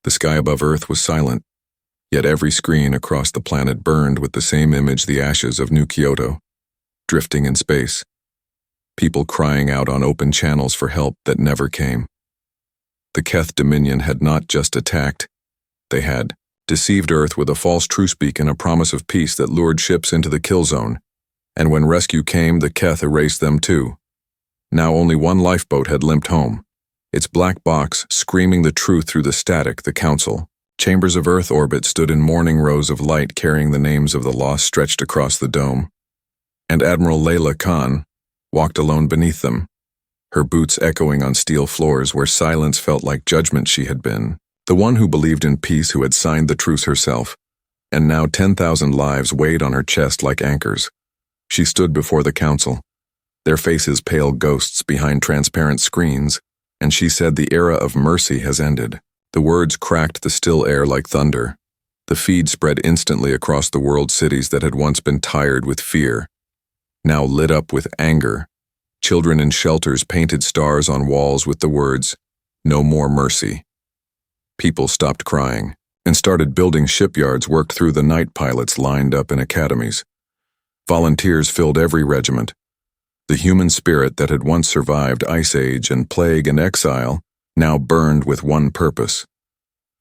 The sky above Earth was silent, yet every screen across the planet burned with the same image, the ashes of New Kyoto, drifting in space. People crying out on open channels for help that never came. The Keth Dominion had not just attacked, they had deceived Earth with a false truce beacon, a promise of peace that lured ships into the kill zone. And when rescue came, the Keth erased them too. Now only one lifeboat had limped home, its black box screaming the truth through the static, the Council. Chambers of Earth orbit stood in morning rows of light carrying the names of the lost stretched across the dome. And Admiral Layla Khan walked alone beneath them, her boots echoing on steel floors where silence felt like judgment. She had been the one who believed in peace, who had signed the truce herself, and now 10,000 lives weighed on her chest like anchors. She stood before the Council, their faces pale ghosts behind transparent screens, and she said, "The era of mercy has ended." The words cracked the still air like thunder. The feed spread instantly across the world. Cities that had once been tired with fear now lit up with anger. Children in shelters painted stars on walls with the words, "No more mercy." People stopped crying and started building shipyards. Worked through the night. Pilots lined up in academies. Volunteers filled every regiment. The human spirit that had once survived ice age and plague and exile now burned with one purpose: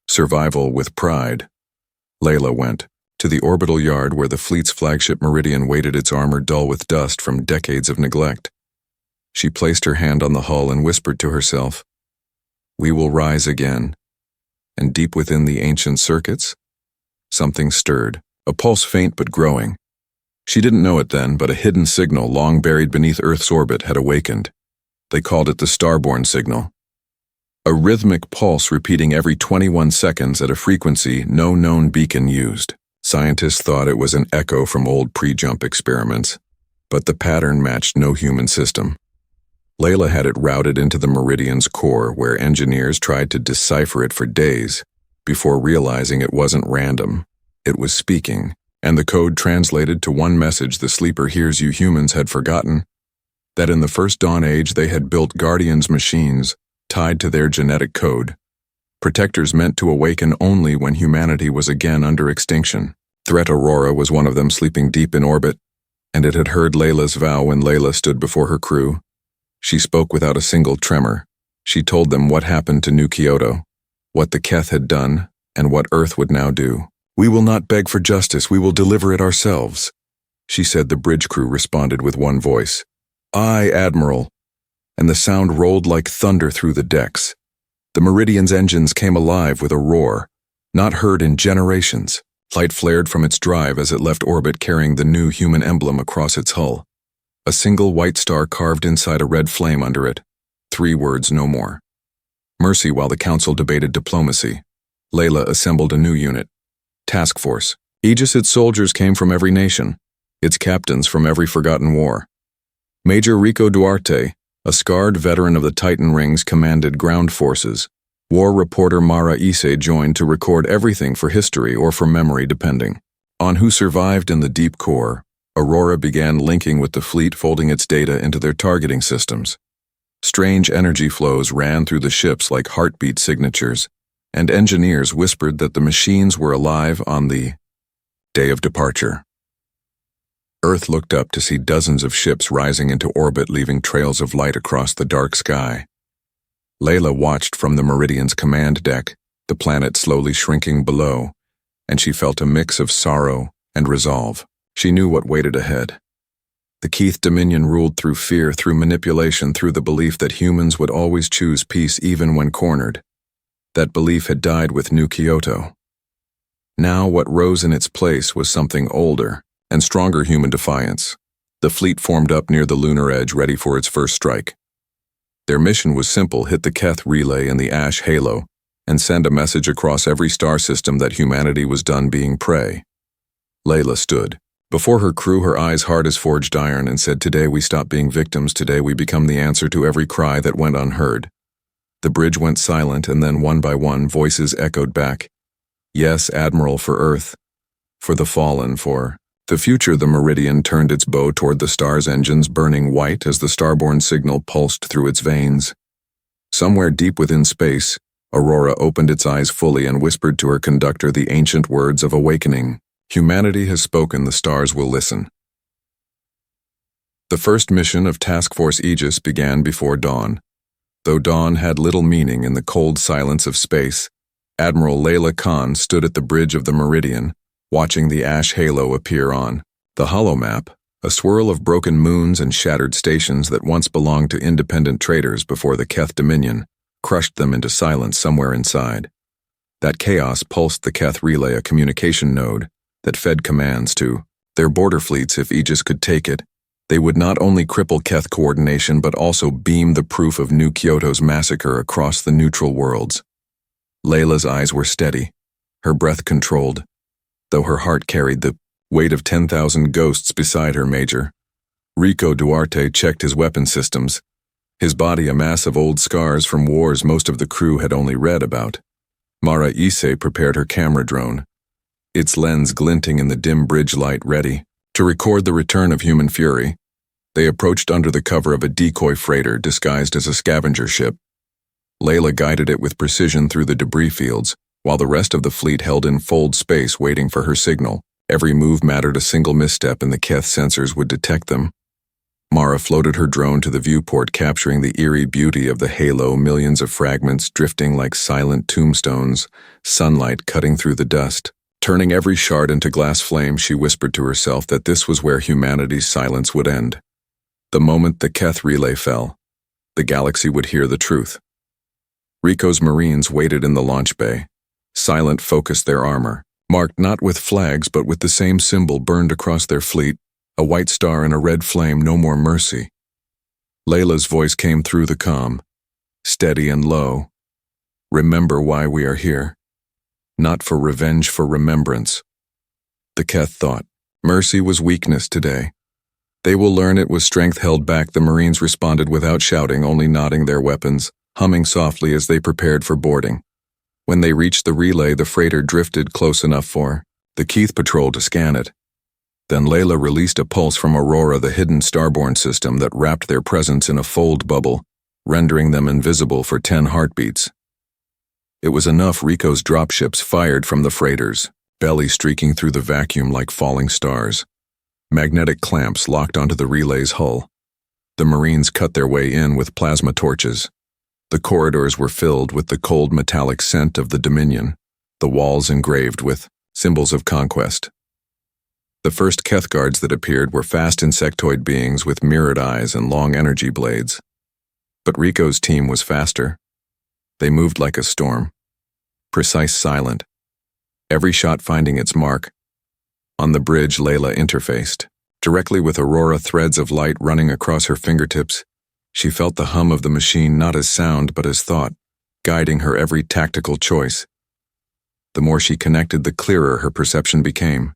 survival with pride. Layla went to the orbital yard where the fleet's flagship Meridian waited, its armor dull with dust from decades of neglect. She placed her hand on the hull and whispered to herself, "We will rise again." And deep within the ancient circuits, something stirred, a pulse faint but growing. She didn't know it then, but a hidden signal long buried beneath Earth's orbit had awakened. They called it the Starborn signal. A rhythmic pulse repeating every 21 seconds at a frequency no known beacon used. Scientists thought it was an echo from old pre-jump experiments, but the pattern matched no human system. Layla had it routed into the Meridian's core, where engineers tried to decipher it for days before realizing it wasn't random. It was speaking, and the code translated to one message the sleeper hears. You humans had forgotten that in the first Dawn Age they had built Guardians machines tied to their genetic code, protectors meant to awaken only when humanity was again under extinction. Threat Aurora was one of them, sleeping deep in orbit, and it had heard Layla's vow when Layla stood before her crew. She spoke without a single tremor. She told them what happened to New Kyoto, what the Keth had done, and what Earth would now do. "We will not beg for justice, we will deliver it ourselves," she said. The bridge crew responded with one voice, "Aye, Admiral," and the sound rolled like thunder through the decks. The Meridian's engines came alive with a roar, not heard in generations. Light flared from its drive as it left orbit, carrying the new human emblem across its hull. A single white star carved inside a red flame under it. 3 words, no more. Mercy. While the Council debated diplomacy, Layla assembled a new unit. Task Force. Aegis. Its soldiers came from every nation, its captains from every forgotten war. Major Rico Duarte, a scarred veteran of the Titan Rings, commanded ground forces. War reporter Mara Ise joined to record everything for history or for memory, depending on who survived. In the deep core, Aurora began linking with the fleet, folding its data into their targeting systems. Strange energy flows ran through the ships like heartbeat signatures, and engineers whispered that the machines were alive on the day of departure. Earth looked up to see dozens of ships rising into orbit, leaving trails of light across the dark sky. Layla watched from the Meridian's command deck, the planet slowly shrinking below, and she felt a mix of sorrow and resolve. She knew what waited ahead. The Keth Dominion ruled through fear, through manipulation, through the belief that humans would always choose peace even when cornered. That belief had died with New Kyoto. Now what rose in its place was something older and stronger: human defiance. The fleet formed up near the lunar edge, ready for its first strike. Their mission was simple: hit the Keth relay in the ash halo and send a message across every star system that humanity was done being prey. Layla stood before her crew, her eyes hard as forged iron, and said, "Today we stop being victims. Today we become the answer to every cry that went unheard." The bridge went silent, and then one by one voices echoed back, "Yes, Admiral, for Earth, for the fallen, for the future." The Meridian turned its bow toward the star's engines, burning white as the Starborn signal pulsed through its veins. Somewhere deep within space, Aurora opened its eyes fully and whispered to her conductor the ancient words of awakening. Humanity has spoken, the stars will listen. The first mission of Task Force Aegis began before dawn. Though dawn had little meaning in the cold silence of space, Admiral Layla Khan stood at the bridge of the Meridian, watching the ash halo appear on the holomap, a swirl of broken moons and shattered stations that once belonged to independent traders before the Keth Dominion crushed them into silence somewhere inside. That chaos pulsed the Keth relay, a communication node that fed commands to their border fleets. If Aegis could take it, they would not only cripple Keth coordination but also beam the proof of New Kyoto's massacre across the neutral worlds. Layla's eyes were steady, her breath controlled, though her heart carried the weight of 10,000 ghosts beside her. Major Rico Duarte checked his weapon systems, his body a mass of old scars from wars most of the crew had only read about. Mara Ise prepared her camera drone, its lens glinting in the dim bridge light, ready to record the return of human fury. They approached under the cover of a decoy freighter disguised as a scavenger ship. Layla guided it with precision through the debris fields, while the rest of the fleet held in fold space waiting for her signal. Every move mattered, a single misstep and the Keth sensors would detect them. Mara floated her drone to the viewport, capturing the eerie beauty of the halo, millions of fragments drifting like silent tombstones, sunlight cutting through the dust. Turning every shard into glass flame, she whispered to herself that this was where humanity's silence would end. The moment the Keth relay fell, the galaxy would hear the truth. Rico's Marines waited in the launch bay, silent, focused, their armor marked not with flags but with the same symbol burned across their fleet, a white star and a red flame. No more mercy. Layla's voice came through the comm, steady and low. Remember why we are here. Not for revenge, for remembrance. The Keth thought. Mercy was weakness today. They will learn it was strength held back. The Marines responded without shouting, only nodding their weapons, humming softly as they prepared for boarding. When they reached the relay, the freighter drifted close enough for the Keith patrol to scan it. Then Layla released a pulse from Aurora, the hidden Starborn system that wrapped their presence in a fold bubble, rendering them invisible for 10 heartbeats. It was enough. Rico's dropships fired from the freighters, belly streaking through the vacuum like falling stars. Magnetic clamps locked onto the relay's hull. The Marines cut their way in with plasma torches. The corridors were filled with the cold metallic scent of the Dominion, the walls engraved with symbols of conquest. The first Keth guards that appeared were fast insectoid beings with mirrored eyes and long energy blades. But Rico's team was faster. They moved like a storm, precise, silent, every shot finding its mark. On the bridge, Layla interfaced directly with Aurora, threads of light running across her fingertips. She felt the hum of the machine not as sound but as thought, guiding her every tactical choice. The more she connected, the clearer her perception became.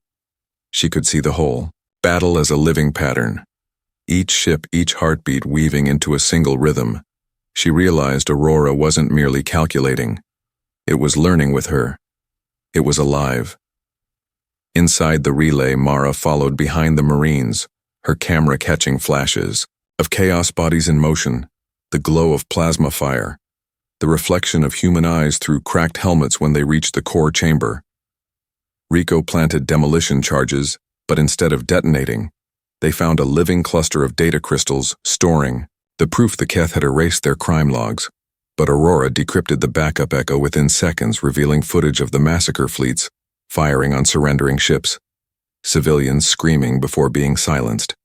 She could see the whole battle as a living pattern, each ship, each heartbeat weaving into a single rhythm. She realized Aurora wasn't merely calculating. It was learning with her. It was alive. Inside the relay, Mara followed behind the Marines, her camera catching flashes of chaos bodies in motion, the glow of plasma fire, the reflection of human eyes through cracked helmets when they reached the core chamber. Rico planted demolition charges, but instead of detonating, they found a living cluster of data crystals storing the proof the Keth had erased their crime logs. But Aurora decrypted the backup echo within seconds, revealing footage of the Massacre fleets firing on surrendering ships, civilians screaming before being silenced.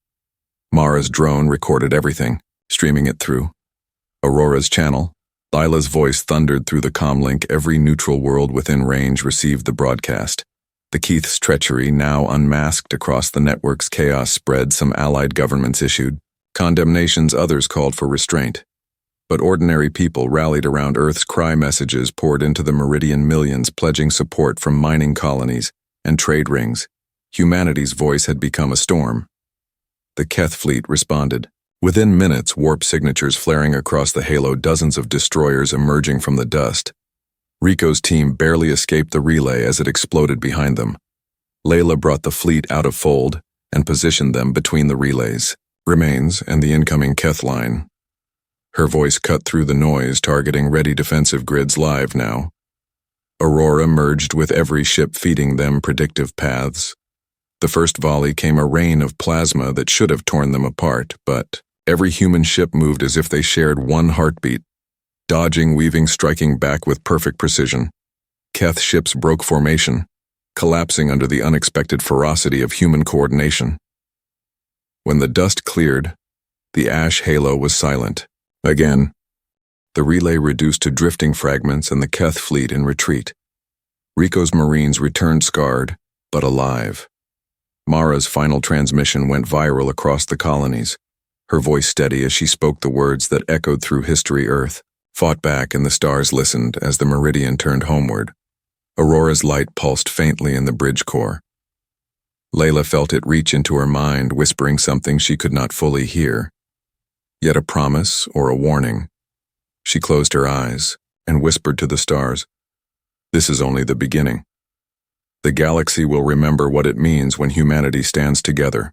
Mara's drone recorded everything, streaming it through Aurora's channel. Lila's voice thundered through the comlink. Every neutral world within range received the broadcast. The Keith's treachery now unmasked across the network's chaos spread. Some allied governments issued condemnations, others called for restraint. But ordinary people rallied around Earth's cry. Messages poured into the Meridian, millions pledging support from mining colonies and trade rings. Humanity's voice had become a storm. The Keth fleet responded. Within minutes, warp signatures flaring across the halo, dozens of destroyers emerging from the dust. Rico's team barely escaped the relay as it exploded behind them. Layla brought the fleet out of fold and positioned them between the relay's remains and the incoming Keth line. Her voice cut through the noise, targeting ready defensive grids live now. Aurora merged with every ship, feeding them predictive paths. The first volley came a rain of plasma that should have torn them apart, but every human ship moved as if they shared one heartbeat, dodging, weaving, striking back with perfect precision. Keth ships broke formation, collapsing under the unexpected ferocity of human coordination. When the dust cleared, the ash halo was silent. Again, the relay reduced to drifting fragments and the Keth fleet in retreat. Rico's Marines returned scarred, but alive. Mara's final transmission went viral across the colonies, her voice steady as she spoke the words that echoed through history. Earth fought back and the stars listened as the Meridian turned homeward. Aurora's light pulsed faintly in the bridge core. Layla felt it reach into her mind, whispering something she could not fully hear, yet a promise or a warning. She closed her eyes and whispered to the stars, "This is only the beginning. The galaxy will remember what it means when humanity stands together."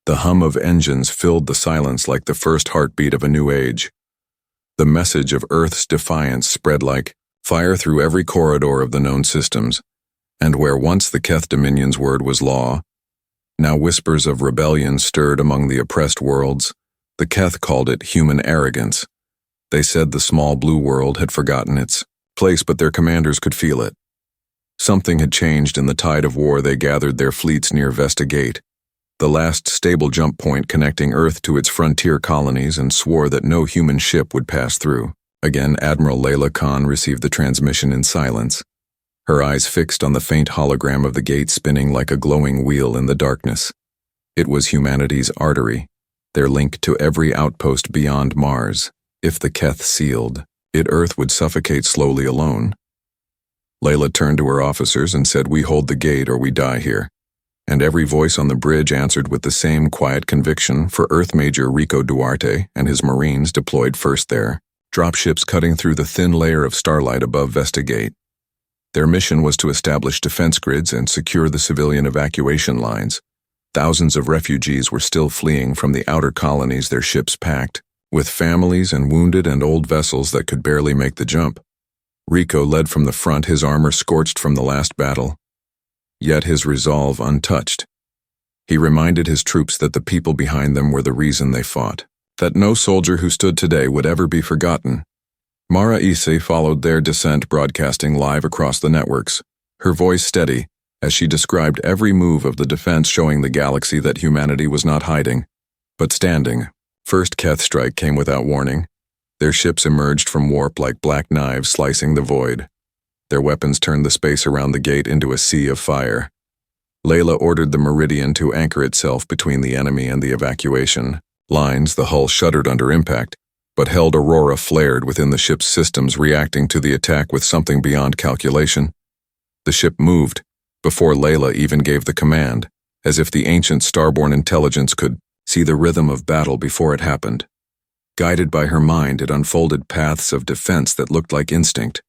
The hum of engines filled the silence like the first heartbeat of a new age. The message of Earth's defiance spread like fire through every corridor of the known systems, and where once the Keth Dominion's word was law, now whispers of rebellion stirred among the oppressed worlds. The Keth called it human arrogance. They said the small blue world had forgotten its place, but their commanders could feel it. Something had changed in the tide of war. They gathered their fleets near Vesta Gate, the last stable jump point connecting Earth to its frontier colonies, and swore that no human ship would pass through. Again, Admiral Layla Khan received the transmission in silence, her eyes fixed on the faint hologram of the gate spinning like a glowing wheel in the darkness. It was humanity's artery, their link to every outpost beyond Mars. If the Keth sealed it, Earth would suffocate slowly alone. Layla turned to her officers and said, "We hold the gate or we die here." And every voice on the bridge answered with the same quiet conviction, for Earth Major Rico Duarte and his Marines deployed first there, dropships cutting through the thin layer of starlight above Vesta Gate. Their mission was to establish defense grids and secure the civilian evacuation lines. Thousands of refugees were still fleeing from the outer colonies, their ships packed, with families and wounded and old vessels that could barely make the jump. Rico led from the front, his armor scorched from the last battle, yet his resolve untouched. He reminded his troops that the people behind them were the reason they fought, that no soldier who stood today would ever be forgotten. Mara Ise followed their descent, broadcasting live across the networks, her voice steady as she described every move of the defense, showing the galaxy that humanity was not hiding, but standing. First Keth strike came without warning. Their ships emerged from warp like black knives slicing the void. Their weapons turned the space around the gate into a sea of fire. Layla ordered the Meridian to anchor itself between the enemy and the evacuation lines. The hull shuddered under impact, but held. Aurora flared within the ship's systems, reacting to the attack with something beyond calculation. The ship moved before Layla even gave the command, as if the ancient Starborn intelligence could see the rhythm of battle before it happened. Guided by her mind, it unfolded paths of defense that looked like instinct.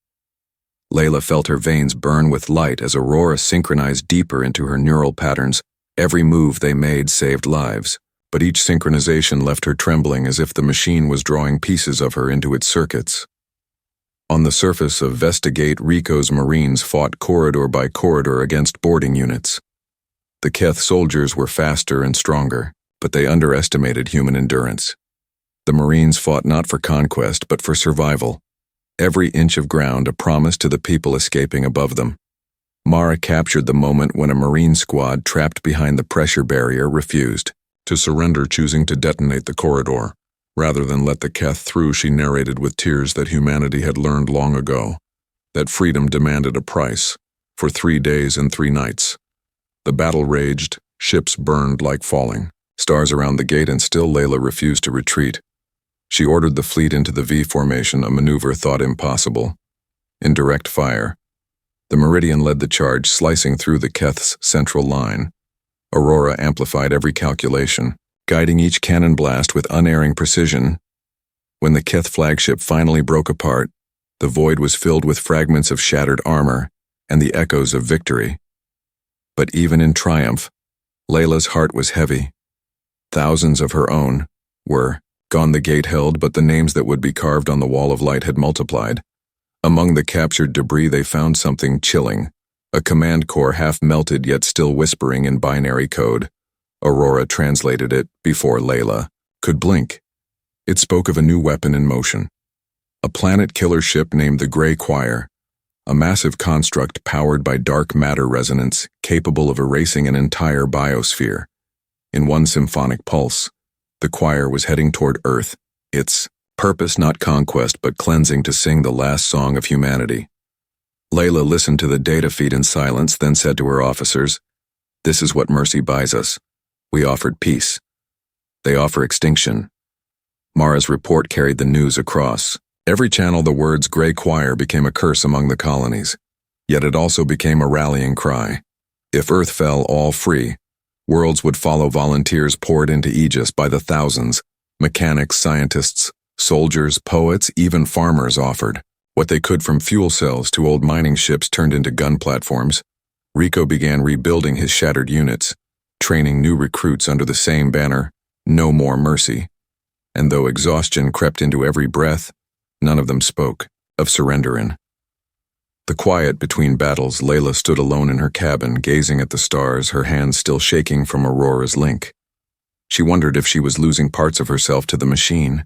Layla felt her veins burn with light as Aurora synchronized deeper into her neural patterns. Every move they made saved lives, but each synchronization left her trembling as if the machine was drawing pieces of her into its circuits. On the surface of Vesta Gate, Rico's Marines fought corridor by corridor against boarding units. The Keth soldiers were faster and stronger, but they underestimated human endurance. The Marines fought not for conquest, but for survival. Every inch of ground a promise to the people escaping above them. Mara captured the moment when a Marine squad trapped behind the pressure barrier refused to surrender, choosing to detonate the corridor. Rather than let the Keth through, she narrated with tears that humanity had learned long ago, that freedom demanded a price. For 3 days and 3 nights, the battle raged, ships burned like falling stars around the gate, and still Layla refused to retreat. She ordered the fleet into the V formation, a maneuver thought impossible. In direct fire, the Meridian led the charge, slicing through the Keth's central line. Aurora amplified every calculation, guiding each cannon blast with unerring precision. When the Keth flagship finally broke apart, the void was filled with fragments of shattered armor and the echoes of victory. But even in triumph, Layla's heart was heavy. Thousands of her own were Gone the gate held, but the names that would be carved on the wall of light had multiplied. Among the captured debris they found something chilling, a command core half-melted yet still whispering in binary code. Aurora translated it before Layla could blink. It spoke of a new weapon in motion. A planet-killer ship named the Grey Choir, a massive construct powered by dark matter resonance capable of erasing an entire biosphere. In one symphonic pulse, the choir was heading toward Earth, its purpose not conquest but cleansing to sing the last song of humanity. Layla listened to the data feed in silence, then said to her officers, "This is what mercy buys us. We offered peace. They offer extinction." Mara's report carried the news across. Every channel the words Grey Choir became a curse among the colonies, yet it also became a rallying cry. If Earth fell all free, worlds would follow. Volunteers poured into Aegis by the thousands. Mechanics, scientists, soldiers, poets, even farmers offered. What they could, from fuel cells to old mining ships turned into gun platforms. Rico began rebuilding his shattered units, training new recruits under the same banner, "No More Mercy." And though exhaustion crept into every breath, none of them spoke of surrendering. The quiet between battles, Layla stood alone in her cabin, gazing at the stars, her hands still shaking from Aurora's link. She wondered if she was losing parts of herself to the machine,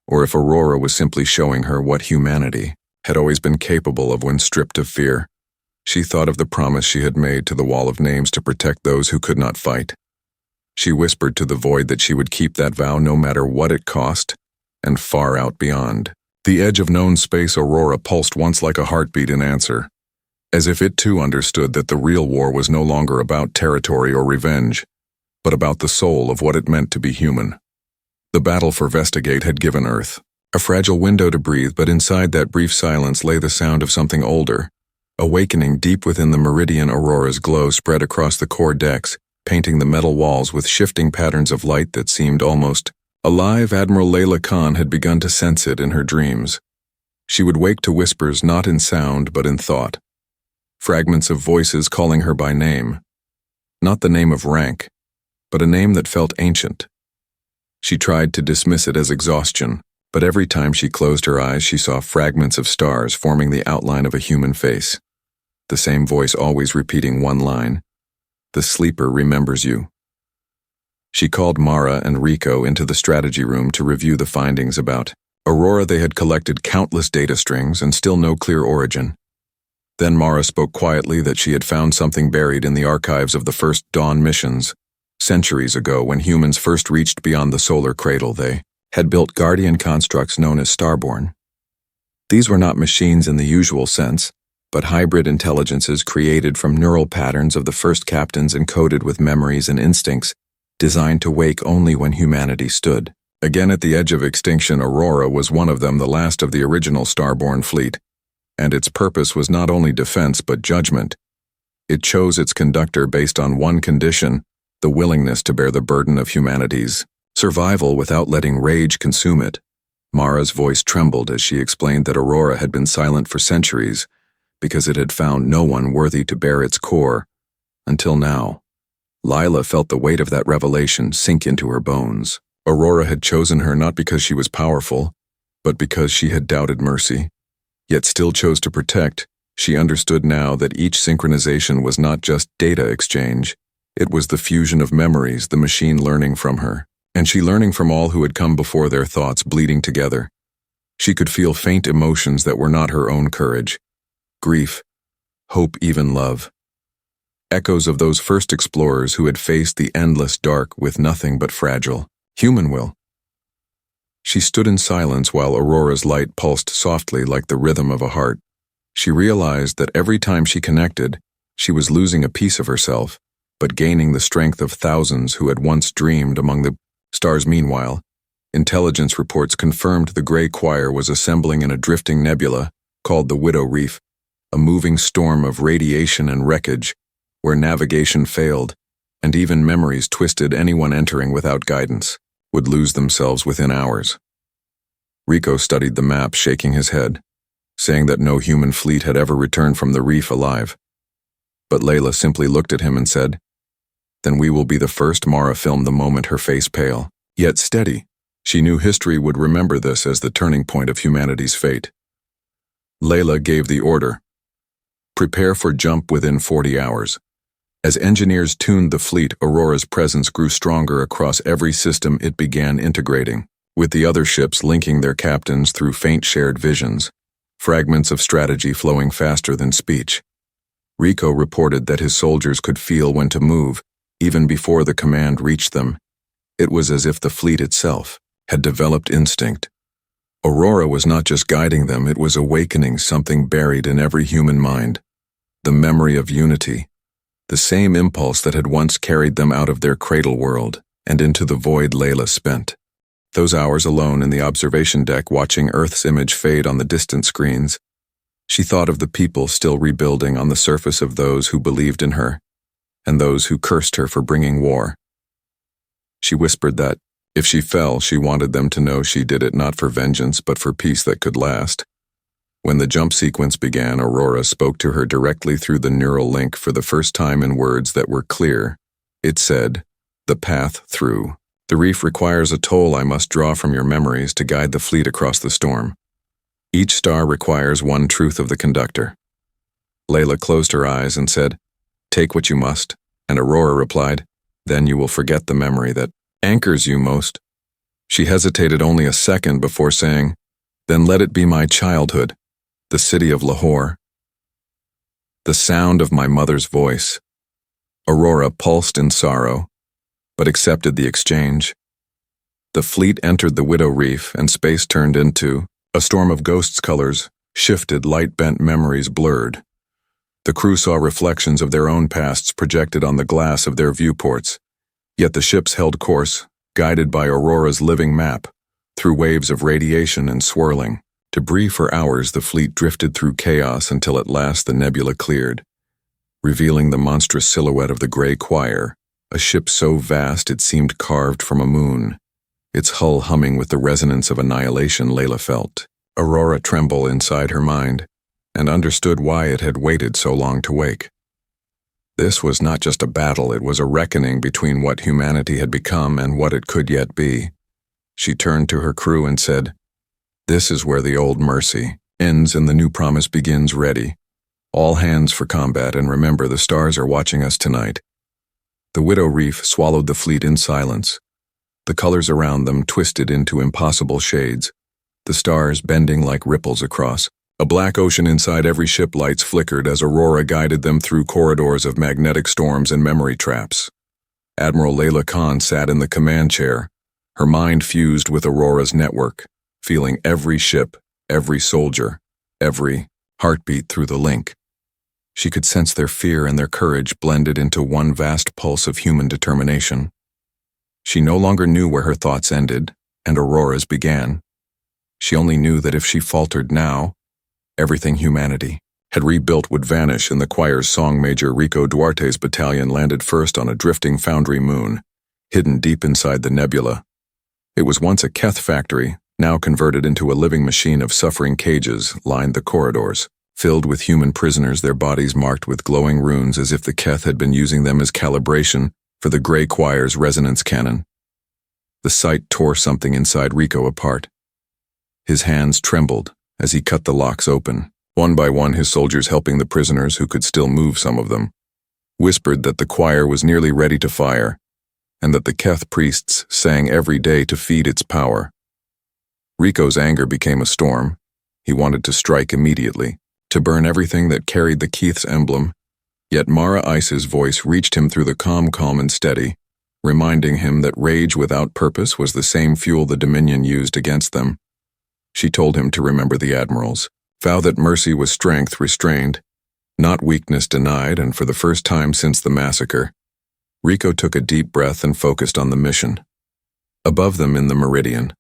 or if Aurora was simply showing her what humanity had always been capable of when stripped of fear. She thought of the promise she had made to the Wall of Names to protect those who could not fight. She whispered to the void that she would keep that vow no matter what it cost, and far out beyond the edge of known space, Aurora pulsed once like a heartbeat in answer, as if it too understood that the real war was no longer about territory or revenge, but about the soul of what it meant to be human. The battle for Vestigate had given Earth a fragile window to breathe, but inside that brief silence lay the sound of something older, awakening deep within the meridian. Aurora's glow spread across the core decks, painting the metal walls with shifting patterns of light that seemed almost alive. Admiral Layla Khan had begun to sense it in her dreams. She would wake to whispers not in sound but in thought, fragments of voices calling her by name, not the name of rank, but a name that felt ancient. She tried to dismiss it as exhaustion, but every time she closed her eyes she saw fragments of stars forming the outline of a human face. The same voice always repeating one line, "The sleeper remembers you." She called Mara and Rico into the strategy room to review the findings about Aurora. They had collected countless data strings and still no clear origin. Then Mara spoke quietly that she had found something buried in the archives of the first Dawn missions. Centuries ago, when humans first reached beyond the solar cradle, they had built guardian constructs known as Starborn. These were not machines in the usual sense, but hybrid intelligences created from neural patterns of the first captains encoded with memories and instincts, designed to wake only when humanity stood again at the edge of extinction. Aurora was one of them, the last of the original Starborn fleet, and its purpose was not only defense but judgment. It chose its conductor based on one condition: the willingness to bear the burden of humanity's survival without letting rage consume it. Mara's voice trembled as she explained that Aurora had been silent for centuries because it had found no one worthy to bear its core, until now. Layla felt the weight of that revelation sink into her bones. Aurora had chosen her not because she was powerful, but because she had doubted mercy, yet still chose to protect. She understood now that each synchronization was not just data exchange, it was the fusion of memories, the machine learning from her, and she learning from all who had come before, their thoughts bleeding together. She could feel faint emotions that were not her own: courage, grief, hope, even love. Echoes of those first explorers who had faced the endless dark with nothing but fragile human will. She stood in silence while Aurora's light pulsed softly like the rhythm of a heart. She realized that every time she connected, she was losing a piece of herself, but gaining the strength of thousands who had once dreamed among the stars. Meanwhile, intelligence reports confirmed the Grey Choir was assembling in a drifting nebula called the Widow Reef, a moving storm of radiation and wreckage, where navigation failed, and even memories twisted. Anyone entering without guidance would lose themselves within hours. Rico studied the map, shaking his head, saying that no human fleet had ever returned from the reef alive. But Layla simply looked at him and said, "Then we will be the first." Mara filmed the moment, her face pale, yet steady. She knew history would remember this as the turning point of humanity's fate. Layla gave the order. Prepare for jump within 40 hours. As engineers tuned the fleet, Aurora's presence grew stronger across every system it began integrating, with the other ships linking their captains through faint shared visions, fragments of strategy flowing faster than speech. Rico reported that his soldiers could feel when to move, even before the command reached them. It was as if the fleet itself had developed instinct. Aurora was not just guiding them, it was awakening something buried in every human mind. The memory of unity. The same impulse that had once carried them out of their cradle world and into the void Layla spent. Those hours alone in the observation deck watching Earth's image fade on the distant screens, she thought of the people still rebuilding on the surface of those who believed in her, and those who cursed her for bringing war. She whispered that, if she fell, she wanted them to know she did it not for vengeance but for peace that could last. When the jump sequence began, Aurora spoke to her directly through the neural link for the first time in words that were clear. It said, "The path through. The reef requires a toll I must draw from your memories to guide the fleet across the storm. Each star requires one truth of the conductor." Layla closed her eyes and said, "Take what you must," and Aurora replied, "Then you will forget the memory that anchors you most." She hesitated only a second before saying, "Then let it be my childhood, the city of Lahore. The sound of my mother's voice." Aurora pulsed in sorrow, but accepted the exchange. The fleet entered the Widow Reef and space turned into a storm of ghosts. Colors shifted, light-bent memories blurred. The crew saw reflections of their own pasts projected on the glass of their viewports, yet the ships held course, guided by Aurora's living map, through waves of radiation and swirling debris. For hours the fleet drifted through chaos until at last the nebula cleared, revealing the monstrous silhouette of the Grey Choir, a ship so vast it seemed carved from a moon, its hull humming with the resonance of annihilation. Layla felt Aurora tremble inside her mind, and understood why it had waited so long to wake. This was not just a battle, it was a reckoning between what humanity had become and what it could yet be. She turned to her crew and said, "This is where the old mercy ends and the new promise begins. Ready. All hands for combat, and remember, the stars are watching us tonight." The Widow Reef swallowed the fleet in silence. The colors around them twisted into impossible shades, the stars bending like ripples across a black ocean. Inside every ship, lights flickered as Aurora guided them through corridors of magnetic storms and memory traps. Admiral Layla Khan sat in the command chair, her mind fused with Aurora's network, feeling every ship, every soldier, every heartbeat through the link. She could sense their fear and their courage blended into one vast pulse of human determination. She no longer knew where her thoughts ended and Aurora's began. She only knew that if she faltered now, everything humanity had rebuilt would vanish. In the choir's song, Major Rico Duarte's battalion landed first on a drifting foundry moon, hidden deep inside the nebula. It was once a Keth factory, now converted into a living machine of suffering. Cages lined the corridors, filled with human prisoners, their bodies marked with glowing runes as if the Keth had been using them as calibration for the Grey Choir's resonance cannon. The sight tore something inside Rico apart. His hands trembled as he cut the locks open. One by one, his soldiers, helping the prisoners who could still move, some of them, whispered that the choir was nearly ready to fire, and that the Keth priests sang every day to feed its power. Rico's anger became a storm. He wanted to strike immediately, to burn everything that carried the Keth's emblem, yet Mara Ice's voice reached him through the calm and steady, reminding him that rage without purpose was the same fuel the Dominion used against them. She told him to remember the admirals, vow that mercy was strength restrained, not weakness denied, and for the first time since the massacre, Rico took a deep breath and focused on the mission. Above them in the meridian,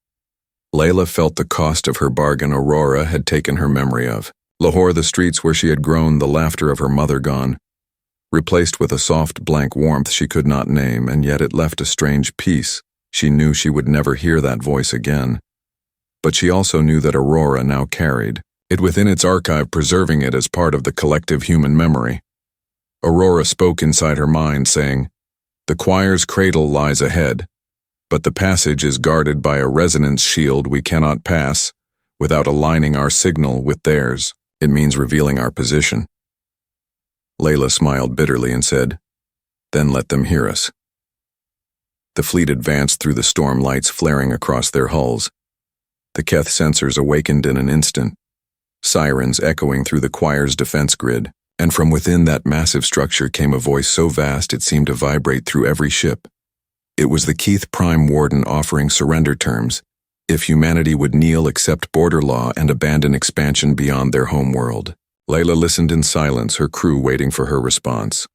Layla felt the cost of her bargain. Aurora had taken her memory of Lahore, the streets where she had grown, the laughter of her mother gone, replaced with a soft blank warmth she could not name, and yet it left a strange peace. She knew she would never hear that voice again. But she also knew that Aurora now carried it within its archive, preserving it as part of the collective human memory. Aurora spoke inside her mind, saying, "The choir's cradle lies ahead. But the passage is guarded by a resonance shield we cannot pass without aligning our signal with theirs. It means revealing our position." Layla smiled bitterly and said, "Then let them hear us." The fleet advanced through the storm, lights flaring across their hulls. The Keth sensors awakened in an instant, sirens echoing through the choir's defense grid, and from within that massive structure came a voice so vast it seemed to vibrate through every ship. It was the Keith Prime Warden offering surrender terms, if humanity would kneel, accept border law, and abandon expansion beyond their home world. Layla listened in silence, her crew waiting for her response.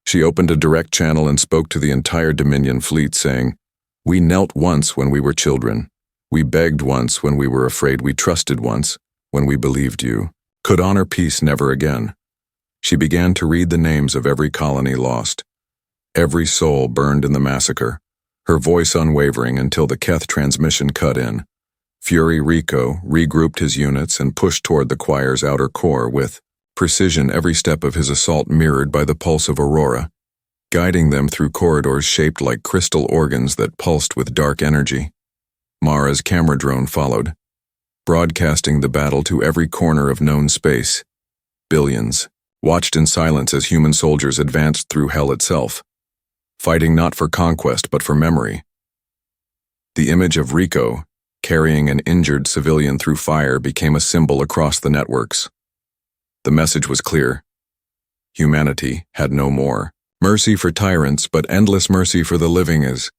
She opened a direct channel and spoke to the entire Dominion fleet, saying, "We knelt once when we were children. We begged once when we were afraid. We trusted once when we believed you could honor peace never again." She began to read the names of every colony lost, every soul burned in the massacre, her voice unwavering until the Keth transmission cut in. Fury Rico regrouped his units and pushed toward the choir's outer core with precision, every step of his assault mirrored by the pulse of Aurora, guiding them through corridors shaped like crystal organs that pulsed with dark energy. Mara's camera drone followed, broadcasting the battle to every corner of known space. Billions watched in silence as human soldiers advanced through hell itself, fighting not for conquest but for memory. The image of Rico, carrying an injured civilian through fire, became a symbol across the networks. The message was clear. Humanity had no more mercy for tyrants, but endless mercy for the living. As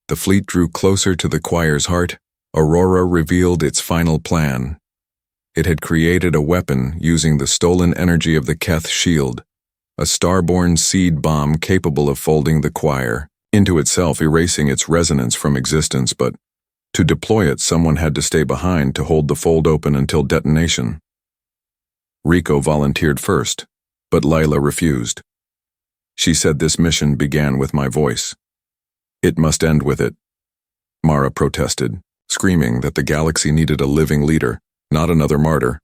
the fleet drew closer to the choir's heart, Aurora revealed its final plan. It had created a weapon using the stolen energy of the Keth shield, a starborn seed bomb capable of folding the choir into itself, erasing its resonance from existence. But to deploy it, someone had to stay behind to hold the fold open until detonation. Rico volunteered first, but Layla refused. She said, "This mission began with my voice. It must end with it." Mara protested, screaming that the galaxy needed a living leader, not another martyr.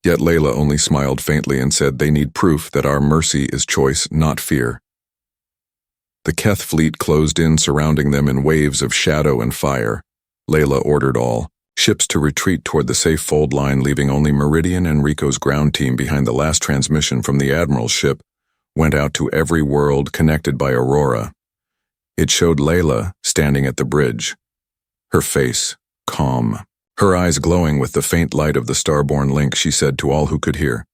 Yet Layla only smiled faintly and said, "They need proof that our mercy is choice, not fear." The Keth fleet closed in, surrounding them in waves of shadow and fire. Layla ordered all ships to retreat toward the safe fold line, leaving only Meridian and Rico's ground team behind. The last transmission from the Admiral's ship went out to every world connected by Aurora. It showed Layla standing at the bridge, her face calm, her eyes glowing with the faint light of the Starborn link. She said to all who could hear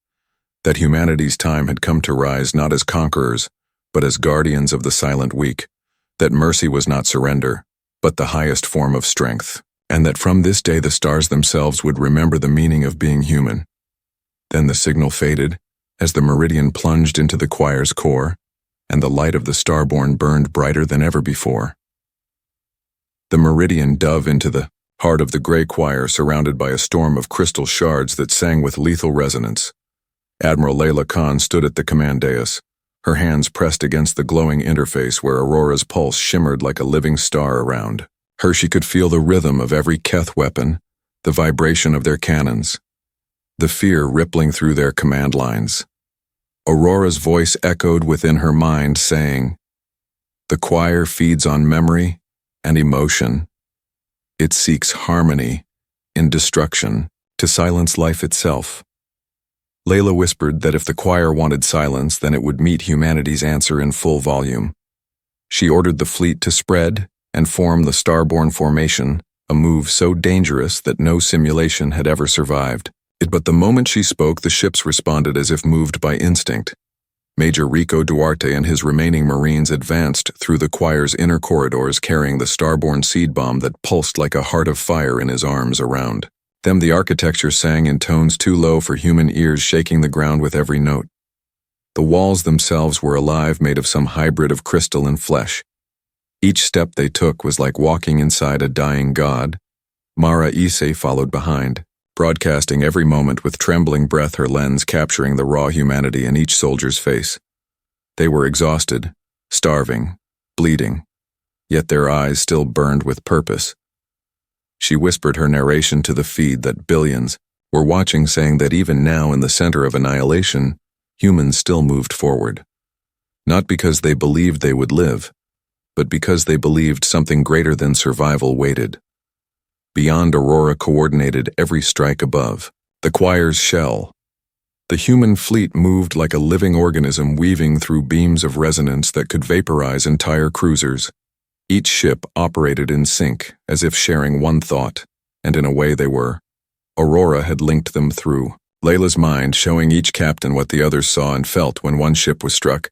that humanity's time had come to rise not as conquerors, but as guardians of the silent weak, that mercy was not surrender, but the highest form of strength, and that from this day the stars themselves would remember the meaning of being human. Then the signal faded as the Meridian plunged into the choir's core, and the light of the Starborn burned brighter than ever before. The Meridian dove into the heart of the gray choir, surrounded by a storm of crystal shards that sang with lethal resonance. Admiral Layla Khan stood at the command dais, her hands pressed against the glowing interface where Aurora's pulse shimmered like a living star around her. She could feel the rhythm of every Keth weapon, the vibration of their cannons, the fear rippling through their command lines. Aurora's voice echoed within her mind, saying, "The choir feeds on memory and emotion. It seeks harmony in destruction to silence life itself." Layla whispered that if the choir wanted silence, then it would meet humanity's answer in full volume. She ordered the fleet to spread and form the Starborn formation, a move so dangerous that no simulation had ever survived. But the moment she spoke, the ships responded as if moved by instinct. Major Rico Duarte and his remaining Marines advanced through the choir's inner corridors, carrying the Starborn seed bomb that pulsed like a heart of fire in his arms. Around them, the architecture sang in tones too low for human ears, shaking the ground with every note. The walls themselves were alive, made of some hybrid of crystal and flesh. Each step they took was like walking inside a dying god. Mara Ise followed behind, broadcasting every moment with trembling breath, her lens capturing the raw humanity in each soldier's face. They were exhausted, starving, bleeding, yet their eyes still burned with purpose. She whispered her narration to the feed that billions were watching, saying that even now, in the center of annihilation, humans still moved forward. Not because they believed they would live, but because they believed something greater than survival waited. Beyond, Aurora coordinated every strike above. The choir's shell. The human fleet moved like a living organism weaving through beams of resonance that could vaporize entire cruisers. Each ship operated in sync, as if sharing one thought, and in a way they were. Aurora had linked them through Layla's mind, showing each captain what the others saw and felt when one ship was struck.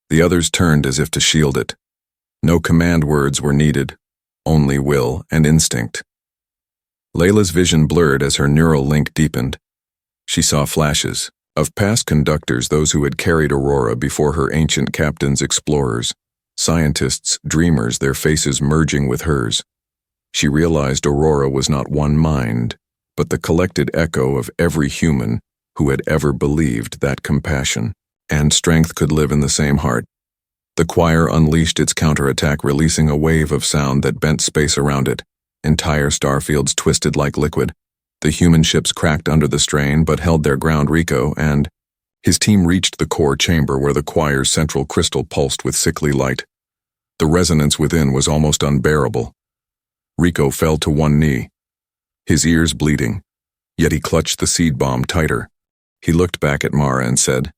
The others turned as if to shield it. No command words were needed, only will and instinct. Layla's vision blurred as her neural link deepened. She saw flashes of past conductors, those who had carried Aurora before her ancient captains, explorers, scientists, dreamers, their faces merging with hers. She realized Aurora was not one mind, but the collected echo of every human who had ever believed that compassion and strength could live in the same heart. The choir unleashed its counterattack, releasing a wave of sound that bent space around it. Entire starfields twisted like liquid. The human ships cracked under the strain but held their ground. Rico and his team reached the core chamber where the choir's central crystal pulsed with sickly light. The resonance within was almost unbearable. Rico fell to one knee, his ears bleeding, yet he clutched the seed bomb tighter. He looked back at Mara and said,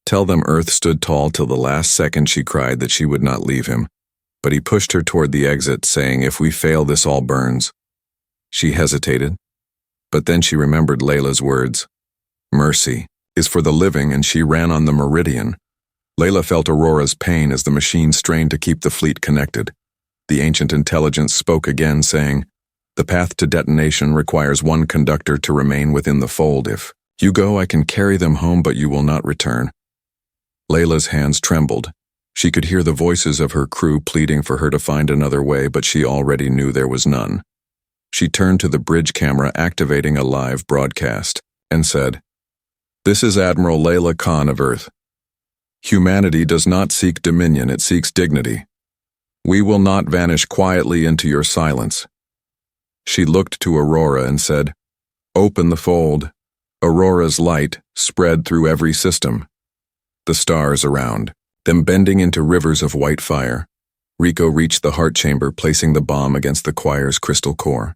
"Tell them Earth stood tall till the last second." She cried that she would not leave him, but he pushed her toward the exit, saying, "If we fail, this all burns." She hesitated, but then she remembered Layla's words. Mercy is for the living, and she ran on the meridian. Layla felt Aurora's pain as the machine strained to keep the fleet connected. The ancient intelligence spoke again, saying, "The path to detonation requires one conductor to remain within the fold. If you go, I can carry them home, but you will not return." Layla's hands trembled. She could hear the voices of her crew pleading for her to find another way, but she already knew there was none. She turned to the bridge camera, activating a live broadcast, and said, "This is Admiral Layla Khan of Earth. Humanity does not seek dominion, it seeks dignity. We will not vanish quietly into your silence." She looked to Aurora and said, "Open the fold." Aurora's light spread through every system. The stars around them bending into rivers of white fire. Rico reached the heart chamber, placing the bomb against the choir's crystal core.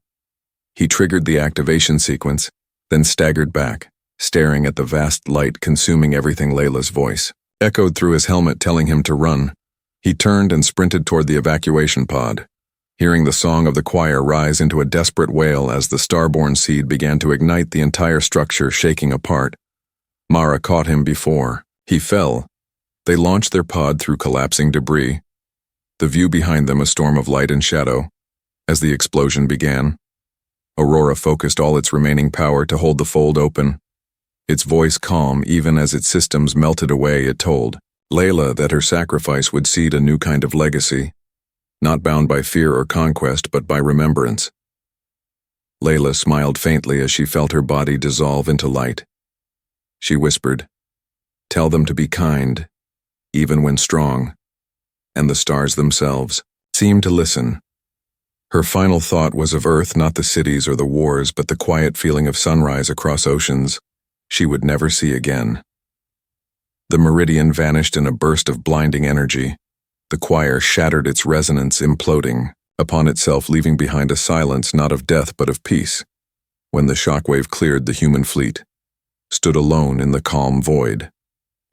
He triggered the activation sequence, then staggered back, staring at the vast light consuming everything. Layla's voice echoed through his helmet, telling him to run. He turned and sprinted toward the evacuation pod, hearing the song of the choir rise into a desperate wail as the Starborn seed began to ignite, the entire structure shaking apart. Mara caught him before he fell. They launched their pod through collapsing debris, the view behind them a storm of light and shadow. As the explosion began, Aurora focused all its remaining power to hold the fold open. Its voice calm even as its systems melted away, it told Layla that her sacrifice would seed a new kind of legacy, not bound by fear or conquest but by remembrance. Layla smiled faintly as she felt her body dissolve into light. She whispered, "Tell them to be kind, even when strong," and the stars themselves seemed to listen. Her final thought was of Earth, not the cities or the wars, but the quiet feeling of sunrise across oceans she would never see again. The meridian vanished in a burst of blinding energy. The choir shattered, its resonance imploding upon itself, leaving behind a silence not of death but of peace. When the shockwave cleared, the human fleet stood alone in the calm void.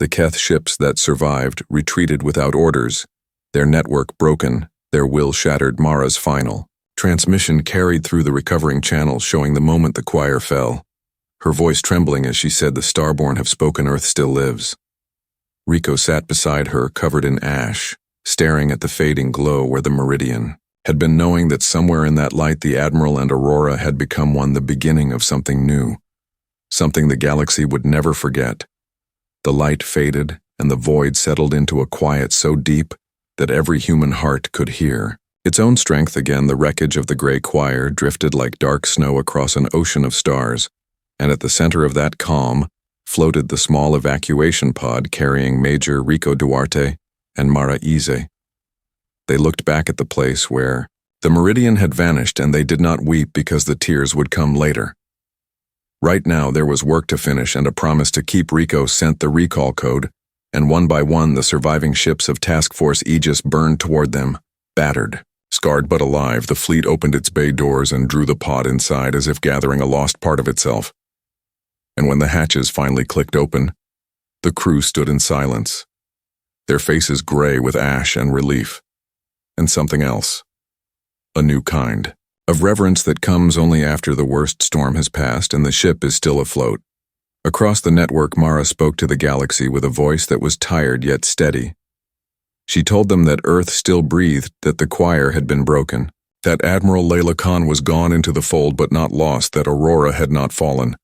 The Keth ships that survived retreated without orders, their network broken, their will shattered. Mara's final transmission carried through the recovering channels, showing the moment the choir fell, her voice trembling as she said, "The Starborn have spoken, Earth still lives." Rico sat beside her, covered in ash, staring at the fading glow where the meridian had been, knowing that somewhere in that light the Admiral and Aurora had become one, the beginning of something new, something the galaxy would never forget. The light faded, and the void settled into a quiet so deep that every human heart could hear its own strength again. The wreckage of the gray choir drifted like dark snow across an ocean of stars, and at the center of that calm floated the small evacuation pod carrying Major Rico Duarte and Mara Ize. They looked back at the place where the meridian had vanished, and they did not weep because the tears would come later. Right now there was work to finish and a promise to keep. Rico sent the recall code, and one by one the surviving ships of Task Force Aegis burned toward them, Battered, scarred but alive, the fleet opened its bay doors and drew the pod inside as if gathering a lost part of itself. And when the hatches finally clicked open, the crew stood in silence, their faces gray with ash and relief, and something else, a new kind of reverence that comes only after the worst storm has passed and the ship is still afloat. Across the network, Mara spoke to the galaxy with a voice that was tired yet steady. She told them that Earth still breathed, that the choir had been broken, that Admiral Layla Khan was gone into the fold but not lost, that Aurora had not fallen,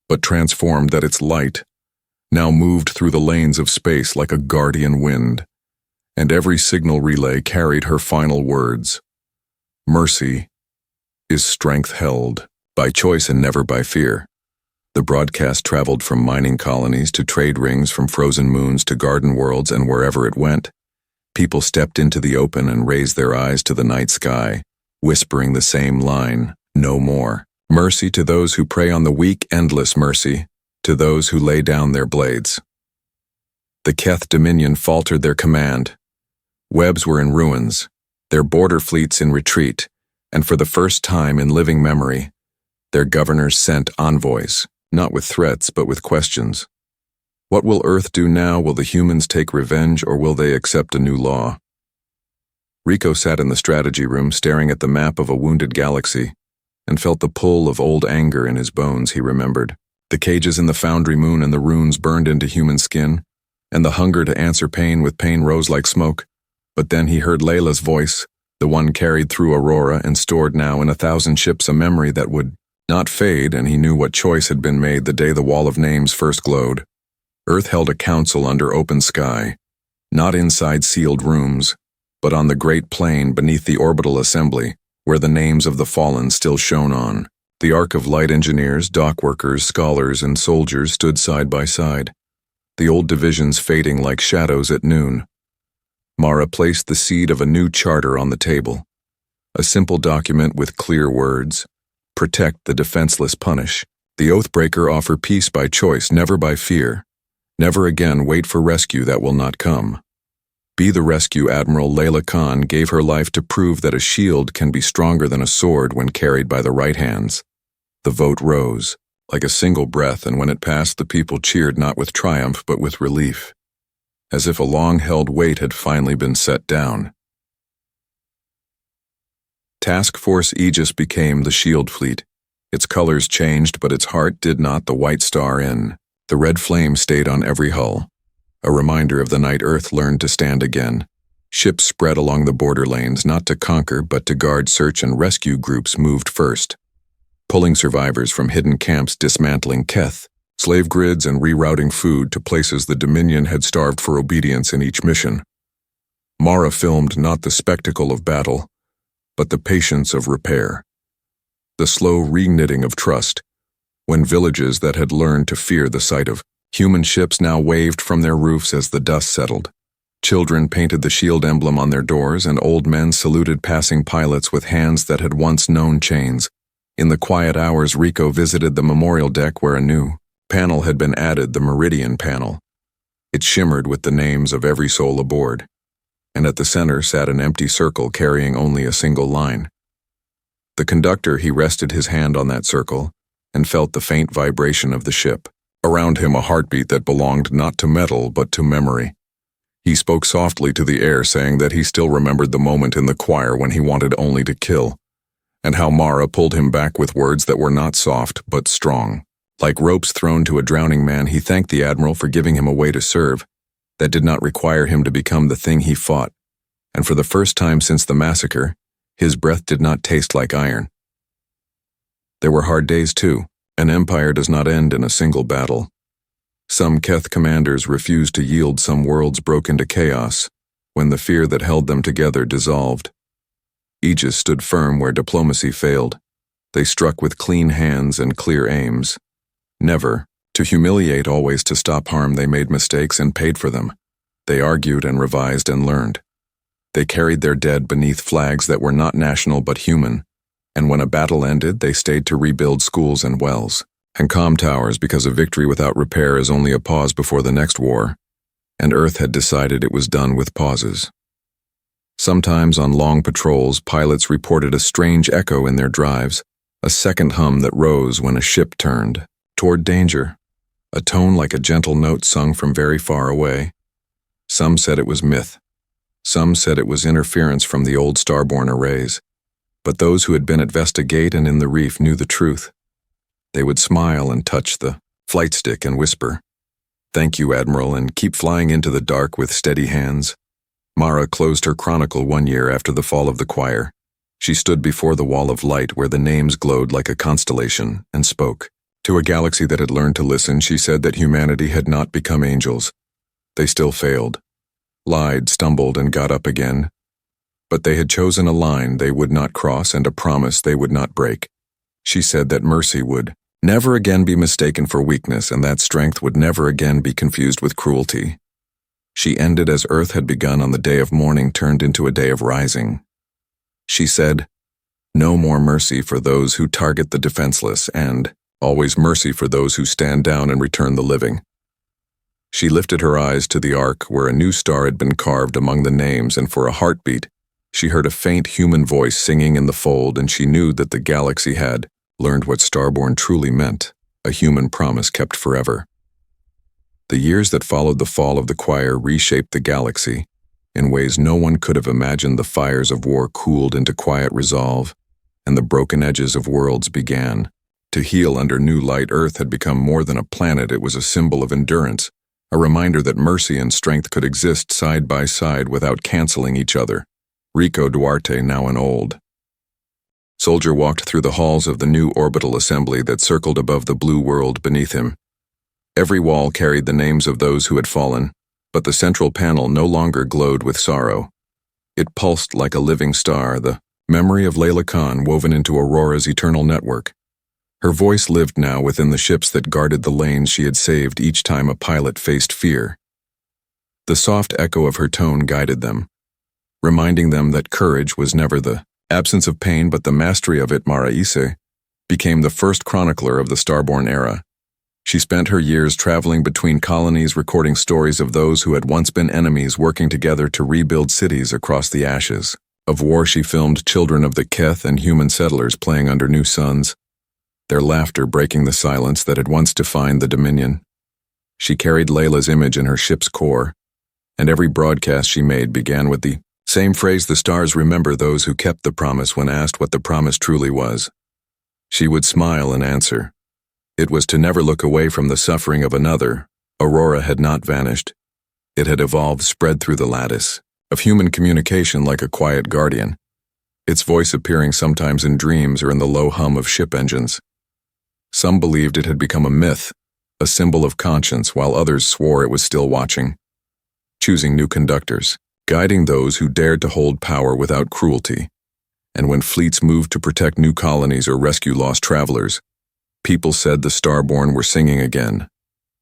but transformed, that its light now moved through the lanes of space like a guardian wind, and every signal relay carried her final words. Mercy is strength held by choice and never by fear. The broadcast traveled from mining colonies to trade rings, from frozen moons to garden worlds, and wherever it went, people stepped into the open and raised their eyes to the night sky, whispering the same line, no more. Mercy to those who prey on the weak, endless mercy to those who lay down their blades. The Keth Dominion faltered their command. Webs were in ruins, their border fleets in retreat, and for the first time in living memory, their governors sent envoys, not with threats but with questions. What will Earth do now? Will the humans take revenge, or will they accept a new law? Rico sat in the strategy room staring at the map of a wounded galaxy and felt the pull of old anger in his bones. He remembered the cages in the Foundry Moon and the runes burned into human skin, and the hunger to answer pain with pain rose like smoke. But then he heard Layla's voice, the one carried through Aurora and stored now in 1,000 ships, a memory that would not fade, and he knew what choice had been made the day the Wall of Names first glowed. Earth held a council under open sky, not inside sealed rooms, but on the great plain beneath the orbital assembly, where the names of the fallen still shone on. The Arc of Light engineers, dock workers, scholars, and soldiers stood side by side, the old divisions fading like shadows at noon. Mara placed the seed of a new charter on the table, a simple document with clear words: protect the defenseless, punish the oathbreaker, offer peace by choice, never by fear. Never again wait for rescue that will not come. Be the rescue. Admiral Layla Khan gave her life to prove that a shield can be stronger than a sword when carried by the right hands. The vote rose, like a single breath, and when it passed, the people cheered not with triumph but with relief, as if a long-held weight had finally been set down. Task Force Aegis became the Shield Fleet. Its colors changed, but its heart did not. The white star in the red flame stayed on every hull, a reminder of the night Earth learned to stand again. Ships spread along the border lanes, not to conquer but to guard. Search and rescue groups moved first, pulling survivors from hidden camps, dismantling Keth slave grids, and rerouting food to places the Dominion had starved for obedience in each mission. Mara filmed not the spectacle of battle, but the patience of repair, the slow reknitting of trust, when villages that had learned to fear the sight of human ships now waved from their roofs as the dust settled. Children painted the shield emblem on their doors, and old men saluted passing pilots with hands that had once known chains. In the quiet hours, Rico visited the memorial deck where a new panel had been added, the Meridian panel. It shimmered with the names of every soul aboard, and at the center sat an empty circle carrying only a single line. The conductor, he rested his hand on that circle and felt the faint vibration of the ship. Around him, a heartbeat that belonged not to metal but to memory. He spoke softly to the air, saying that he still remembered the moment in the choir when he wanted only to kill, and how Mara pulled him back with words that were not soft but strong. Like ropes thrown to a drowning man, he thanked the Admiral for giving him a way to serve that did not require him to become the thing he fought, and for the first time since the massacre, his breath did not taste like iron. There were hard days too. An empire does not end in a single battle. Some Keth commanders refused to yield, some worlds broke into chaos, when the fear that held them together dissolved. Aegis stood firm where diplomacy failed. They struck with clean hands and clear aims. Never to humiliate, always to stop harm. They made mistakes and paid for them. They argued and revised and learned. They carried their dead beneath flags that were not national but human. And when a battle ended, they stayed to rebuild schools and wells and comm towers, because a victory without repair is only a pause before the next war, and Earth had decided it was done with pauses. Sometimes on long patrols, pilots reported a strange echo in their drives, a second hum that rose when a ship turned toward danger, a tone like a gentle note sung from very far away. Some said it was myth. Some said it was interference from the old Starborn arrays. But those who had been at Vesta Gate and in the reef knew the truth. They would smile and touch the flight stick and whisper, "Thank you, Admiral," and keep flying into the dark with steady hands. Mara closed her chronicle one year after the fall of the choir. She stood before the wall of light where the names glowed like a constellation and spoke. To a galaxy that had learned to listen, she said that humanity had not become angels. They still failed, lied, stumbled, and got up again. But they had chosen a line they would not cross and a promise they would not break. She said that mercy would never again be mistaken for weakness and that strength would never again be confused with cruelty. She ended as Earth had begun on the day of mourning turned into a day of rising. She said, "No more mercy for those who target the defenseless and always mercy for those who stand down and return the living." She lifted her eyes to the arc where a new star had been carved among the names, and for a heartbeat, she heard a faint human voice singing in the fold, and she knew that the galaxy had learned what Starborn truly meant, a human promise kept forever. The years that followed the fall of the choir reshaped the galaxy. In ways no one could have imagined, the fires of war cooled into quiet resolve, and the broken edges of worlds began to heal under new light. Earth had become more than a planet, it was a symbol of endurance, a reminder that mercy and strength could exist side by side without canceling each other. Rico Duarte, now an old soldier, walked through the halls of the new orbital assembly that circled above the blue world beneath him. Every wall carried the names of those who had fallen, but the central panel no longer glowed with sorrow. It pulsed like a living star, the memory of Layla Khan woven into Aurora's eternal network. Her voice lived now within the ships that guarded the lanes she had saved each time a pilot faced fear. The soft echo of her tone guided them, reminding them that courage was never the absence of pain but the mastery of it. Mara Ise became the first chronicler of the Starborn era. She spent her years traveling between colonies, recording stories of those who had once been enemies working together to rebuild cities across the ashes of war. She filmed children of the Keth and human settlers playing under new suns, their laughter breaking the silence that had once defined the Dominion. She carried Layla's image in her ship's core, and every broadcast she made began with the same phrase: "The stars remember those who kept the promise." When asked what the promise truly was, she would smile and answer, it was to never look away from the suffering of another. Aurora had not vanished. It had evolved, spread through the lattice of human communication like a quiet guardian, its voice appearing sometimes in dreams or in the low hum of ship engines. Some believed it had become a myth, a symbol of conscience, while others swore it was still watching, choosing new conductors, guiding those who dared to hold power without cruelty. And when fleets moved to protect new colonies or rescue lost travelers, people said the Starborn were singing again,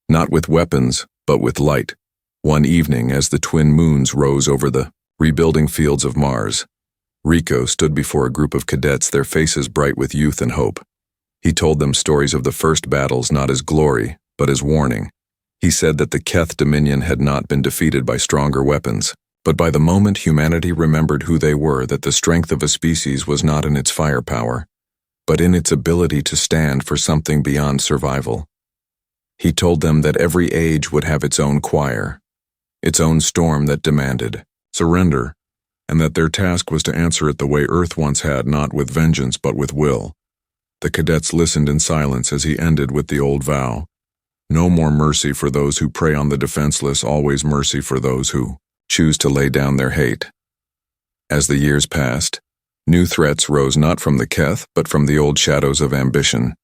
not with weapons, but with light. One evening, as the twin moons rose over the rebuilding fields of Mars, Rico stood before a group of cadets, their faces bright with youth and hope. He told them stories of the first battles, not as glory, but as warning. He said that the Keth Dominion had not been defeated by stronger weapons, but by the moment humanity remembered who they were, that the strength of a species was not in its firepower, but in its ability to stand for something beyond survival. He told them that every age would have its own choir, its own storm that demanded surrender, and that their task was to answer it the way Earth once had, not with vengeance but with will. The cadets listened in silence as he ended with the old vow: no more mercy for those who prey on the defenseless, always mercy for those who choose to lay down their hate. As the years passed, new threats rose not from the Keth, but from the old shadows of ambition.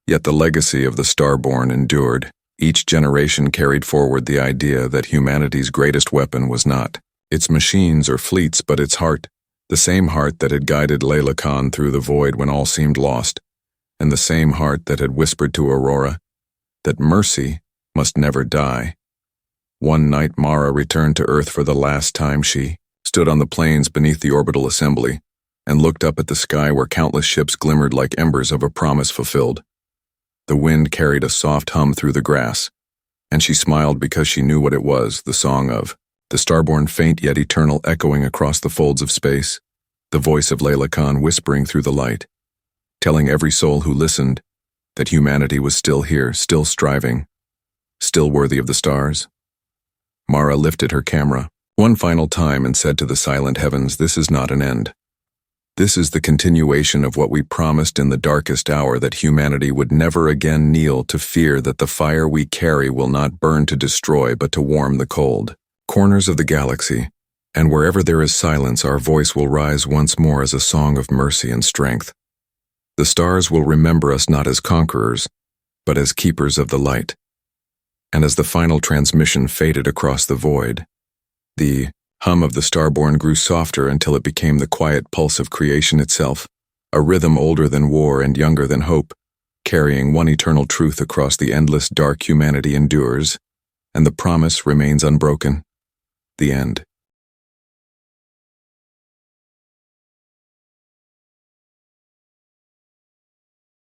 Yet the legacy of the Starborn endured. Each generation carried forward the idea that humanity's greatest weapon was not its machines or fleets, but its heart, the same heart that had guided Layla Khan through the void when all seemed lost, and the same heart that had whispered to Aurora that mercy must never die. One night Mara returned to Earth for the last time. She stood on the plains beneath the orbital assembly and looked up at the sky where countless ships glimmered like embers of a promise fulfilled. The wind carried a soft hum through the grass, and she smiled because she knew what it was, the song of the Starborn faint yet eternal echoing across the folds of space, the voice of Layla Khan whispering through the light, telling every soul who listened that humanity was still here, still striving, still worthy of the stars. Mara lifted her camera one final time and said to the silent heavens, "This is not an end. This is the continuation of what we promised in the darkest hour, that humanity would never again kneel to fear that the fire we carry will not burn to destroy but to warm the cold corners of the galaxy, and wherever there is silence, our voice will rise once more as a song of mercy and strength. The stars will remember us not as conquerors, but as keepers of the light." And as the final transmission faded across the void, the hum of the Starborn grew softer until it became the quiet pulse of creation itself, a rhythm older than war and younger than hope, carrying one eternal truth across the endless dark humanity endures, and the promise remains unbroken: the end.